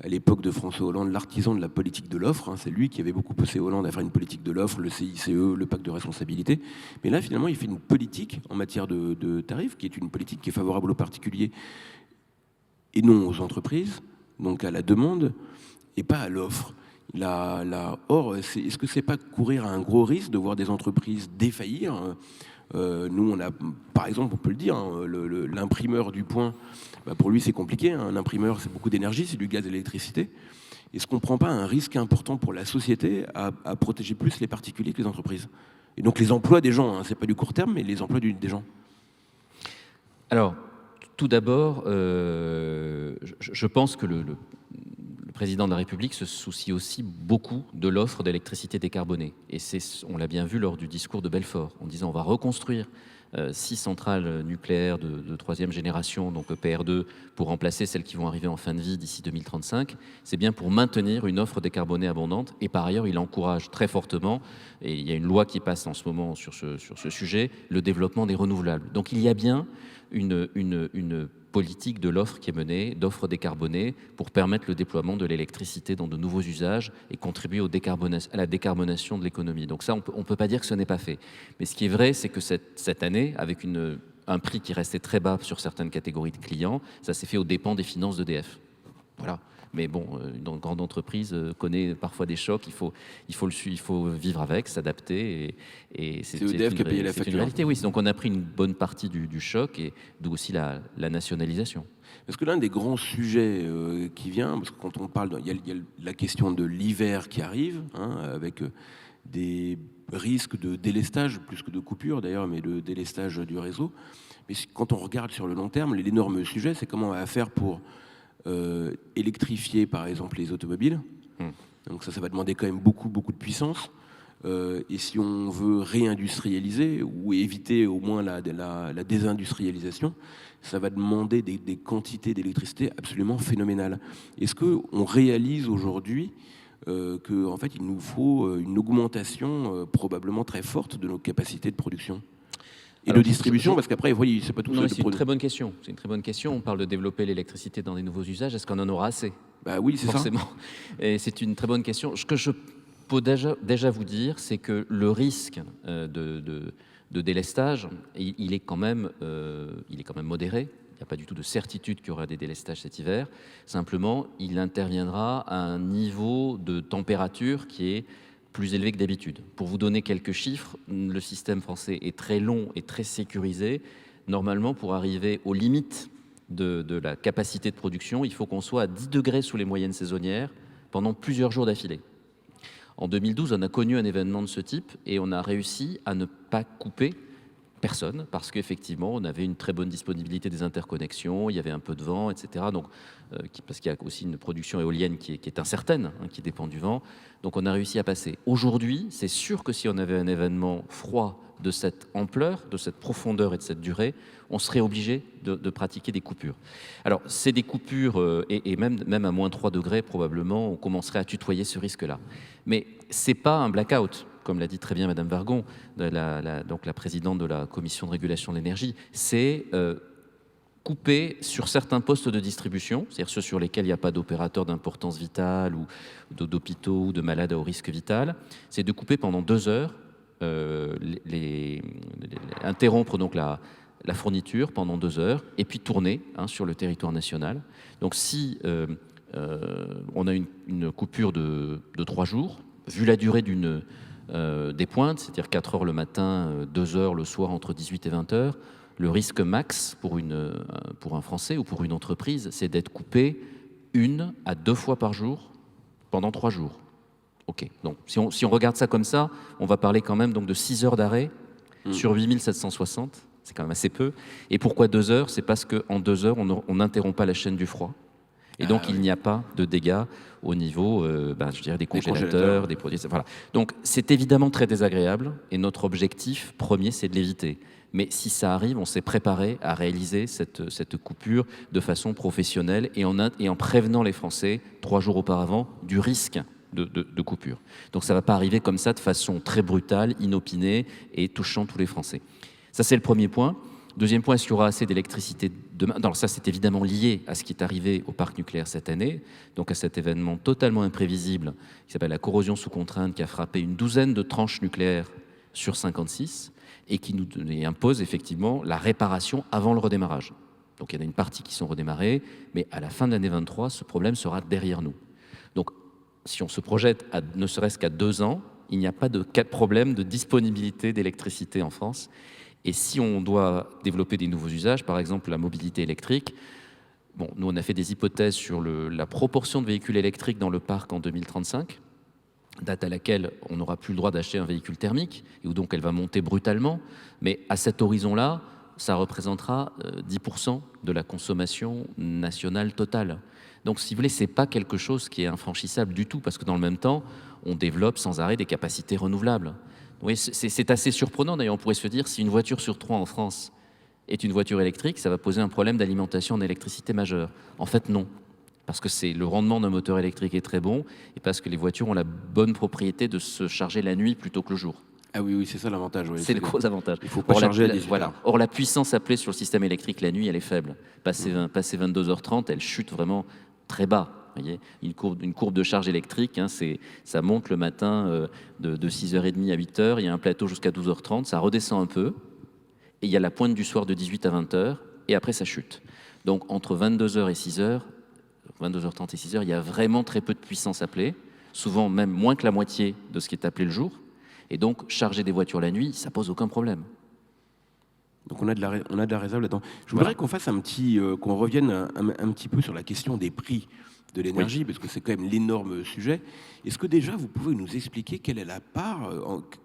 à l'époque de François Hollande l'artisan de la politique de l'offre. C'est lui qui avait beaucoup poussé Hollande à faire une politique de l'offre, le CICE, le pacte de responsabilité. Mais là, finalement, il fait une politique en matière de tarifs, qui est une politique qui est favorable aux particuliers et non aux entreprises, donc à la demande, et pas à l'offre. Or, est-ce que c'est pas courir un gros risque de voir des entreprises défaillir ? Nous, on a, par exemple, on peut le dire, l'imprimeur du Point, pour lui c'est compliqué. Un imprimeur, c'est beaucoup d'énergie, c'est du gaz et de l'électricité. Est-ce qu'on ne prend pas un risque important pour la société à protéger plus les particuliers que les entreprises ? Et donc les emplois des gens, c'est pas du court terme, mais les emplois des gens. Alors, tout d'abord, je pense que le président de la République se soucie aussi beaucoup de l'offre d'électricité décarbonée. Et on l'a bien vu lors du discours de Belfort, en disant on va reconstruire 6 centrales nucléaires de 3e génération, donc EPR2, pour remplacer celles qui vont arriver en fin de vie d'ici 2035. C'est bien pour maintenir une offre décarbonée abondante. Et par ailleurs, il encourage très fortement, et il y a une loi qui passe en ce moment sur ce sujet, le développement des renouvelables. Donc il y a bien une politique de l'offre qui est menée, d'offre décarbonée, pour permettre le déploiement de l'électricité dans de nouveaux usages et contribuer à la décarbonation de l'économie. Donc ça, on ne peut pas dire que ce n'est pas fait. Mais ce qui est vrai, c'est que cette année, avec un prix qui restait très bas sur certaines catégories de clients, ça s'est fait aux dépens des finances d'EDF. Voilà. Mais bon, une grande entreprise connaît parfois des chocs, il faut vivre avec, s'adapter. Et c'est EDF qui a payé la facture. C'est une réalité, oui. Donc on a pris une bonne partie du choc, et d'où aussi la nationalisation. Parce que l'un des grands sujets qui vient, parce que quand on parle, il y a la question de l'hiver qui arrive, avec des risques de délestage, plus que de coupure d'ailleurs, mais de délestage du réseau. Mais quand on regarde sur le long terme, l'énorme sujet, c'est comment on va faire pour électrifier par exemple les automobiles. Donc ça va demander quand même beaucoup de puissance. Et si on veut réindustrialiser ou éviter au moins la désindustrialisation, ça va demander des quantités d'électricité absolument phénoménales. Est-ce qu'on réalise aujourd'hui qu'en fait il nous faut une augmentation probablement très forte de nos capacités de production et de distribution, parce qu'après, vous voyez, c'est pas tout ça. C'est une très bonne question. C'est une très bonne question. On parle de développer l'électricité dans des nouveaux usages. Est-ce qu'on en aura assez ? Oui, c'est forcément. Et c'est une très bonne question. Ce que je peux déjà vous dire, c'est que le risque de délestage, il est quand même modéré. Il n'y a pas du tout de certitude qu'il y aura des délestages cet hiver. Simplement, il interviendra à un niveau de température qui est plus élevé que d'habitude. Pour vous donner quelques chiffres, le système français est très long et très sécurisé. Normalement, pour arriver aux limites de la capacité de production, il faut qu'on soit à 10 degrés sous les moyennes saisonnières pendant plusieurs jours d'affilée. En 2012, on a connu un événement de ce type et on a réussi à ne pas couper personne, parce qu'effectivement, on avait une très bonne disponibilité des interconnexions, il y avait un peu de vent, etc. Donc, parce qu'il y a aussi une production éolienne qui est incertaine, qui dépend du vent. Donc, on a réussi à passer. Aujourd'hui, c'est sûr que si on avait un événement froid de cette ampleur, de cette profondeur et de cette durée, on serait obligé de pratiquer des coupures. Alors, c'est des coupures, et même à moins 3 degrés, probablement, on commencerait à tutoyer ce risque-là. Mais ce n'est pas un blackout. comme l'a dit très bien Madame Vargon, donc la présidente de la commission de régulation de l'énergie, c'est couper sur certains postes de distribution, c'est-à-dire ceux sur lesquels il n'y a pas d'opérateur d'importance vitale ou d'hôpitaux ou de malades à haut risque vital, c'est de couper pendant 2 heures, interrompre donc la fourniture pendant 2 heures et puis tourner sur le territoire national. Donc si on a une coupure de 3 jours, vu la durée des pointes, c'est-à-dire 4 heures le matin, 2 heures le soir entre 18 et 20 heures, le risque max pour un Français ou pour une entreprise, c'est d'être coupé 1 à 2 fois par jour pendant 3 jours. Ok, donc si on regarde ça comme ça, on va parler quand même donc de 6 heures d'arrêt sur 8760, c'est quand même assez peu. Et pourquoi 2 heures? C'est parce qu'en 2 heures, on n'interrompt pas la chaîne du froid. Et donc, il n'y a pas de dégâts au niveau je dirais des congélateurs, des produits. Voilà. Donc, c'est évidemment très désagréable. Et notre objectif premier, c'est de l'éviter. Mais si ça arrive, on s'est préparé à réaliser cette coupure de façon professionnelle et en prévenant les Français 3 jours auparavant du risque de coupure. Donc, ça ne va pas arriver comme ça de façon très brutale, inopinée et touchant tous les Français. Ça, c'est le premier point. Deuxième point, est-ce qu'il y aura assez d'électricité demain? Alors ça, c'est évidemment lié à ce qui est arrivé au parc nucléaire cette année, donc à cet événement totalement imprévisible qui s'appelle la corrosion sous contrainte, qui a frappé une douzaine de tranches nucléaires sur 56 et qui nous impose effectivement la réparation avant le redémarrage. Donc il y en a une partie qui sont redémarrées, mais à la fin de l'année 23, ce problème sera derrière nous. Donc si on se projette à ne serait-ce qu'à 2 ans, il n'y a pas de problème de disponibilité d'électricité en France. Et si on doit développer des nouveaux usages, par exemple la mobilité électrique, bon, nous on a fait des hypothèses sur la proportion de véhicules électriques dans le parc en 2035, date à laquelle on n'aura plus le droit d'acheter un véhicule thermique, et où donc elle va monter brutalement. Mais à cet horizon-là, ça représentera 10% de la consommation nationale totale. Donc si vous voulez, ce n'est pas quelque chose qui est infranchissable du tout, parce que dans le même temps, on développe sans arrêt des capacités renouvelables. Oui, c'est assez surprenant d'ailleurs, on pourrait se dire si une voiture sur 3 en France est une voiture électrique, ça va poser un problème d'alimentation en électricité majeur. En fait non, parce que le rendement d'un moteur électrique est très bon et parce que les voitures ont la bonne propriété de se charger la nuit plutôt que le jour. Ah oui, c'est ça l'avantage. Oui, c'est le gros avantage. Il ne faut pas charger à 18 voilà. Or la puissance appelée sur le système électrique la nuit, elle est faible. Passé 22h30, elle chute vraiment très bas. Vous voyez, une courbe de charge électrique, ça monte le matin de 6h30 à 8h, il y a un plateau jusqu'à 12h30, ça redescend un peu, et il y a la pointe du soir de 18 à 20h, et après ça chute. Donc entre 22h et 6h, 22h30 et 6h, il y a vraiment très peu de puissance appelée, souvent même moins que la moitié de ce qui est appelé le jour, et donc charger des voitures la nuit, ça pose aucun problème. Donc on a de la réserve là-dedans. Je voudrais qu'on fasse qu'on revienne un petit peu sur la question des prix de l'énergie, parce que c'est quand même l'énorme sujet. Est-ce que déjà vous pouvez nous expliquer quelle est la part,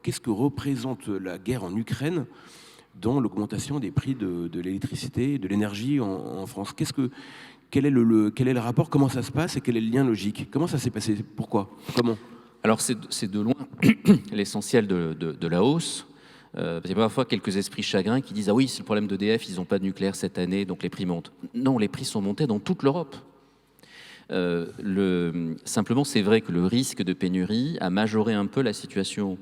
qu'est-ce que représente la guerre en Ukraine dans l'augmentation des prix de l'électricité, de l'énergie en France? Quel est le rapport? Comment ça se passe et quel est le lien logique? Comment ça s'est passé? Pourquoi? Comment? Alors c'est de loin l'essentiel de la hausse. Il y a parfois quelques esprits chagrins qui disent « Ah oui, c'est le problème d'EDF, ils n'ont pas de nucléaire cette année, donc les prix montent. » Non, les prix sont montés dans toute l'Europe. Simplement, c'est vrai que le risque de pénurie a majoré un peu la situation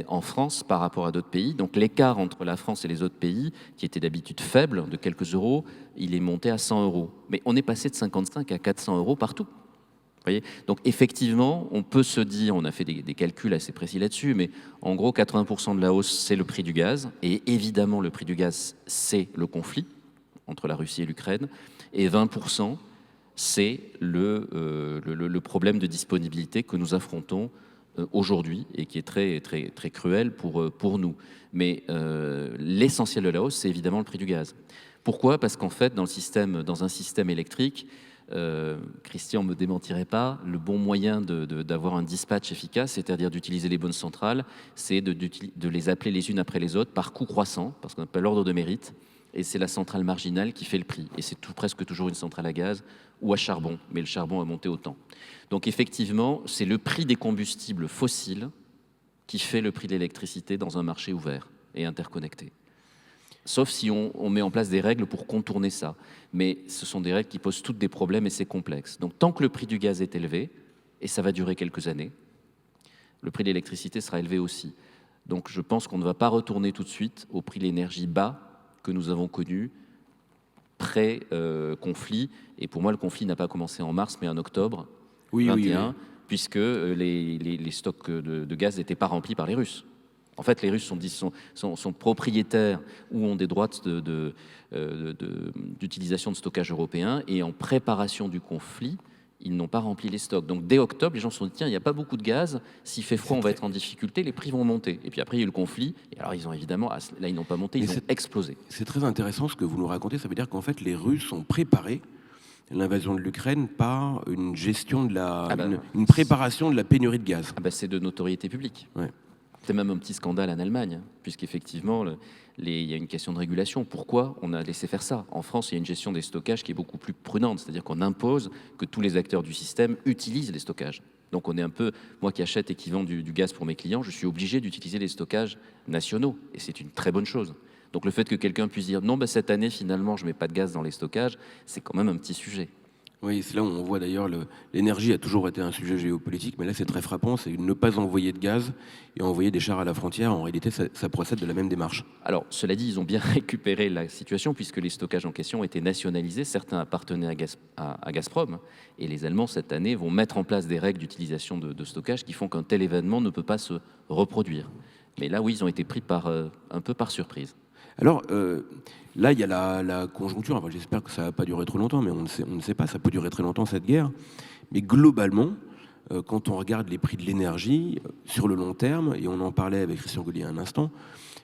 en France par rapport à d'autres pays. Donc l'écart entre la France et les autres pays, qui était d'habitude faible, de quelques euros, il est monté à 100 euros. Mais on est passé de 55 à 400 euros partout. Vous voyez, donc effectivement, on peut se dire, on a fait des calculs assez précis là-dessus, mais en gros, 80% de la hausse, c'est le prix du gaz. Et évidemment, le prix du gaz, c'est le conflit entre la Russie et l'Ukraine. Et 20%, c'est le problème de disponibilité que nous affrontons aujourd'hui et qui est très, très, très cruel pour nous. Mais l'essentiel de la hausse, c'est évidemment le prix du gaz. Pourquoi? Parce qu'en fait, dans un système électrique, Christian ne me démentirait pas, le bon moyen d'avoir un dispatch efficace, c'est-à-dire d'utiliser les bonnes centrales, c'est de les appeler les unes après les autres par coût croissant, parce qu'on appelle l'ordre de mérite, et c'est la centrale marginale qui fait le prix. Et c'est presque toujours une centrale à gaz ou à charbon, mais le charbon a monté autant. Donc effectivement, c'est le prix des combustibles fossiles qui fait le prix de l'électricité dans un marché ouvert et interconnecté. Sauf si on met en place des règles pour contourner ça. Mais ce sont des règles qui posent toutes des problèmes et c'est complexe. Donc tant que le prix du gaz est élevé, et ça va durer quelques années, le prix de l'électricité sera élevé aussi. Donc je pense qu'on ne va pas retourner tout de suite au prix de l'énergie bas que nous avons connu pré-conflit. Et pour moi, le conflit n'a pas commencé en mars, mais en octobre 2021, puisque les stocks de gaz n'étaient pas remplis par les Russes. En fait, les Russes sont propriétaires ou ont des droits d'utilisation de stockage européen, et en préparation du conflit, ils n'ont pas rempli les stocks. Donc dès octobre, les gens se sont dit, tiens, il n'y a pas beaucoup de gaz, s'il fait froid, on va être en difficulté, les prix vont monter. Et puis après, il y a eu le conflit, et alors ils ont évidemment, là, ils n'ont pas monté, ils ont explosé. C'est très intéressant ce que vous nous racontez, ça veut dire qu'en fait, les Russes ont préparé l'invasion de l'Ukraine par une gestion de une préparation de la pénurie de gaz. C'est de notoriété publique. Ouais. C'est même un petit scandale en Allemagne, puisqu'effectivement, il y a une question de régulation. Pourquoi on a laissé faire ça? En France, il y a une gestion des stockages qui est beaucoup plus prudente, c'est-à-dire qu'on impose que tous les acteurs du système utilisent les stockages. Donc on est un peu, moi qui achète et qui vends du gaz pour mes clients, je suis obligé d'utiliser les stockages nationaux, et c'est une très bonne chose. Donc le fait que quelqu'un puisse dire non, cette année finalement je ne mets pas de gaz dans les stockages, c'est quand même un petit sujet. Oui, c'est là où on voit d'ailleurs l'énergie a toujours été un sujet géopolitique, mais là c'est très frappant, c'est ne pas envoyer de gaz et envoyer des chars à la frontière. En réalité, ça procède de la même démarche. Alors, cela dit, ils ont bien récupéré la situation puisque les stockages en question étaient nationalisés. Certains appartenaient à Gazprom, et les Allemands cette année vont mettre en place des règles d'utilisation de stockage qui font qu'un tel événement ne peut pas se reproduire. Mais là, oui, ils ont été pris un peu par surprise. Alors, là, il y a la conjoncture. Enfin, j'espère que ça ne va pas durer trop longtemps, mais on ne sait pas. Ça peut durer très longtemps, cette guerre. Mais globalement, quand on regarde les prix de l'énergie sur le long terme, et on en parlait avec Christian Gaulier un instant,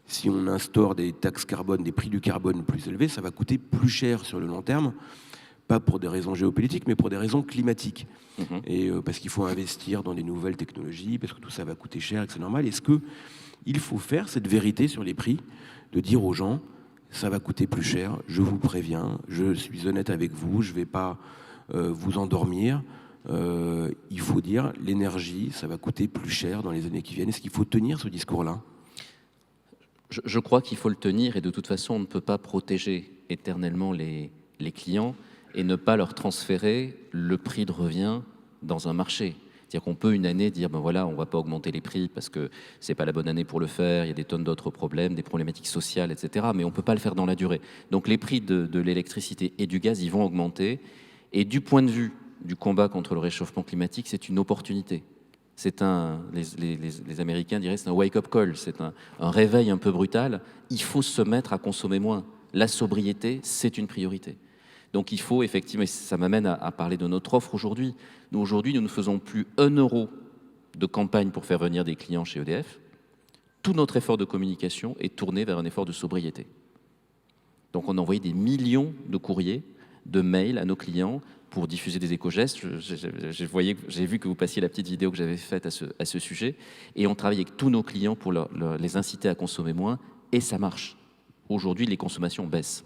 si on instaure des taxes carbone, des prix du carbone plus élevés, ça va coûter plus cher sur le long terme, pas pour des raisons géopolitiques, mais pour des raisons climatiques. Et parce qu'il faut investir dans des nouvelles technologies, parce que tout ça va coûter cher et que c'est normal. Est-ce qu'il faut faire cette vérité sur les prix, de dire aux gens, ça va coûter plus cher, je vous préviens, je suis honnête avec vous, je ne vais pas vous endormir. Il faut dire, l'énergie, ça va coûter plus cher dans les années qui viennent. Est-ce qu'il faut tenir ce discours-là ? Je crois qu'il faut le tenir, et de toute façon, on ne peut pas protéger éternellement les clients et ne pas leur transférer le prix de revient dans un marché. C'est-à-dire qu'on peut une année dire, on ne va pas augmenter les prix parce que c'est pas la bonne année pour le faire, il y a des tonnes d'autres problèmes, des problématiques sociales, etc. Mais on ne peut pas le faire dans la durée. Donc les prix de l'électricité et du gaz, ils vont augmenter. Et du point de vue du combat contre le réchauffement climatique, c'est une opportunité. Les Américains diraient, c'est un wake-up call, c'est un réveil un peu brutal. Il faut se mettre à consommer moins. La sobriété, c'est une priorité. Donc il faut effectivement, et ça m'amène à parler de notre offre aujourd'hui. Aujourd'hui, nous ne faisons plus 1 euro de campagne pour faire venir des clients chez EDF. Tout notre effort de communication est tourné vers un effort de sobriété. Donc on a envoyé des millions de courriers, de mails à nos clients pour diffuser des éco-gestes. J'ai vu que vous passiez la petite vidéo que j'avais faite à ce sujet. Et on travaille avec tous nos clients pour les inciter à consommer moins, et ça marche. Aujourd'hui, les consommations baissent.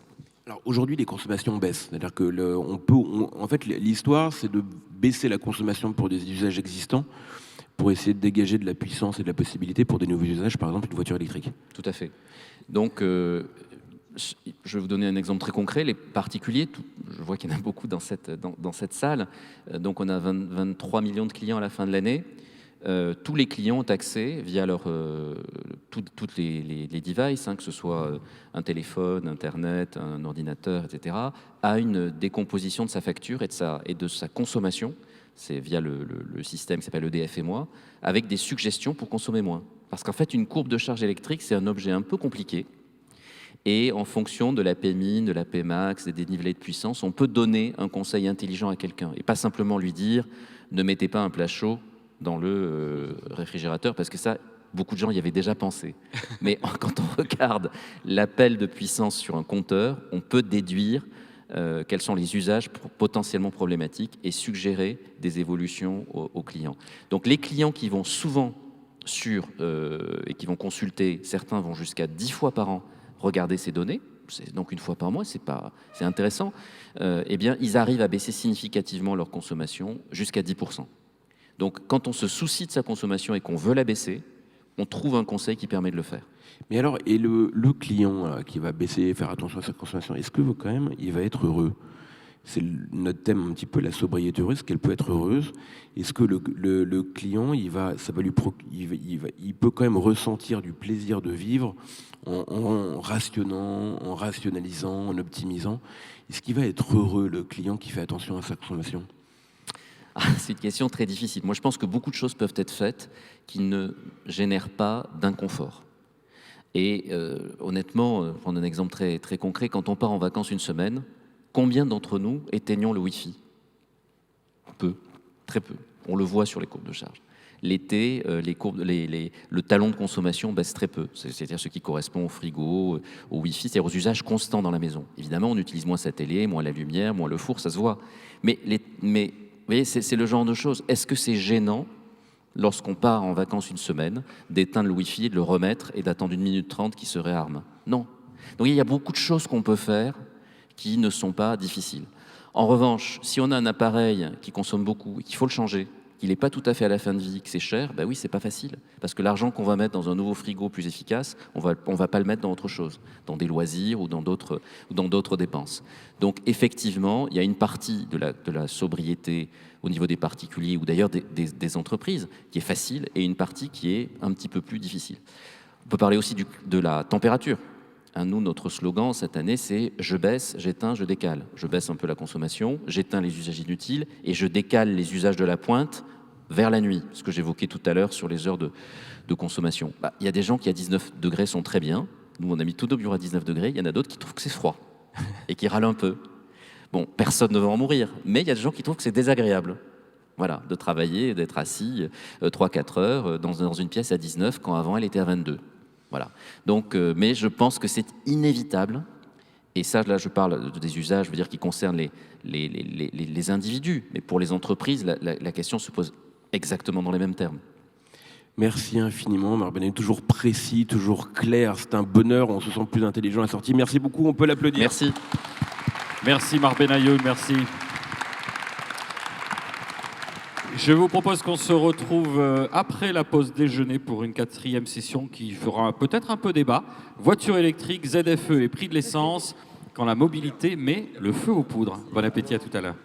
Alors aujourd'hui, les consommations baissent. C'est-à-dire que en fait, l'histoire, c'est de baisser la consommation pour des usages existants, pour essayer de dégager de la puissance et de la possibilité pour des nouveaux usages, par exemple une voiture électrique. Tout à fait. Donc, je vais vous donner un exemple très concret. Les particuliers, je vois qu'il y en a beaucoup dans cette salle. Donc, on a 23 millions de clients à la fin de l'année. Tous les clients ont accès via toutes les devices, que ce soit un téléphone, Internet, un ordinateur, etc., à une décomposition de sa facture et de sa consommation. C'est via le système qui s'appelle EDF et moi, avec des suggestions pour consommer moins. Parce qu'en fait, une courbe de charge électrique, c'est un objet un peu compliqué. Et en fonction de la PMIN, de la PMAX, des dénivelés de puissance, on peut donner un conseil intelligent à quelqu'un. Et pas simplement lui dire « ne mettez pas un plat chaud dans le réfrigérateur », parce que ça, beaucoup de gens y avaient déjà pensé. Mais quand on regarde l'appel de puissance sur un compteur, on peut déduire quels sont les usages potentiellement problématiques et suggérer des évolutions aux clients. Donc les clients qui vont souvent et qui vont consulter, certains vont jusqu'à 10 fois par an regarder ces données, c'est donc 1 fois par mois, c'est intéressant, eh bien ils arrivent à baisser significativement leur consommation jusqu'à 10%. Donc, quand on se soucie de sa consommation et qu'on veut la baisser, on trouve un conseil qui permet de le faire. Mais alors, et le client qui va baisser, faire attention à sa consommation, est-ce que quand même, il va être heureux ? c'est notre thème un petit peu, la sobriété heureuse, qu'elle peut être heureuse. Est-ce que le client, il peut quand même ressentir du plaisir de vivre en rationnant, en rationalisant, en optimisant? Est-ce qu'il va être heureux, le client qui fait attention à sa consommation? C'est une question très difficile. Moi, je pense que beaucoup de choses peuvent être faites qui ne génèrent pas d'inconfort. Et honnêtement, je vais prendre un exemple très, très concret. Quand on part en vacances une semaine, combien d'entre nous éteignons le Wi-Fi? Peu, très peu. On le voit sur les courbes de charge. L'été, le talon de consommation baisse très peu. C'est-à-dire ce qui correspond au frigo, au Wi-Fi, c'est-à-dire aux usages constants dans la maison. Évidemment, on utilise moins sa télé, moins la lumière, moins le four, ça se voit. Mais vous voyez, c'est le genre de choses. Est-ce que c'est gênant, lorsqu'on part en vacances une semaine, d'éteindre le Wi-Fi, de le remettre et d'attendre 1 minute 30 qui se réarme? Non. Donc il y a beaucoup de choses qu'on peut faire qui ne sont pas difficiles. En revanche, si on a un appareil qui consomme beaucoup et qu'il faut le changer, qu'il n'est pas tout à fait à la fin de vie, que c'est cher, ben oui, c'est pas facile. Parce que l'argent qu'on va mettre dans un nouveau frigo plus efficace, on va pas le mettre dans autre chose, dans des loisirs ou dans d'autres dépenses. Donc effectivement, il y a une partie de la sobriété au niveau des particuliers ou d'ailleurs des entreprises qui est facile et une partie qui est un petit peu plus difficile. On peut parler aussi de la température. Nous, notre slogan cette année, c'est « Je baisse, j'éteins, je décale ». Je baisse un peu la consommation, j'éteins les usages inutiles et je décale les usages de la pointe vers la nuit, ce que j'évoquais tout à l'heure sur les heures de consommation. Il y a des gens qui à 19 degrés sont très bien. Nous, on a mis tous nos bureaux à 19 degrés. Il y en a d'autres qui trouvent que c'est froid et qui râlent un peu. Bon, personne ne va en mourir, mais il y a des gens qui trouvent que c'est désagréable. Voilà, de travailler, d'être assis 3-4 heures dans une pièce à 19 quand avant elle était à 22. Voilà. Donc, mais je pense que c'est inévitable, et ça, là, je parle des usages, je veux dire, qui concernent les individus, mais pour les entreprises, la question se pose exactement dans les mêmes termes. Merci infiniment, Marc Benamou, toujours précis, toujours clair, c'est un bonheur, on se sent plus intelligent à la sortie. Merci beaucoup, on peut l'applaudir. Merci. Merci Marc Benamou, merci. Je vous propose qu'on se retrouve après la pause déjeuner pour une 4e session qui fera peut-être un peu débat. Voiture électrique, ZFE et prix de l'essence, quand la mobilité met le feu aux poudres. Bon appétit, à tout à l'heure.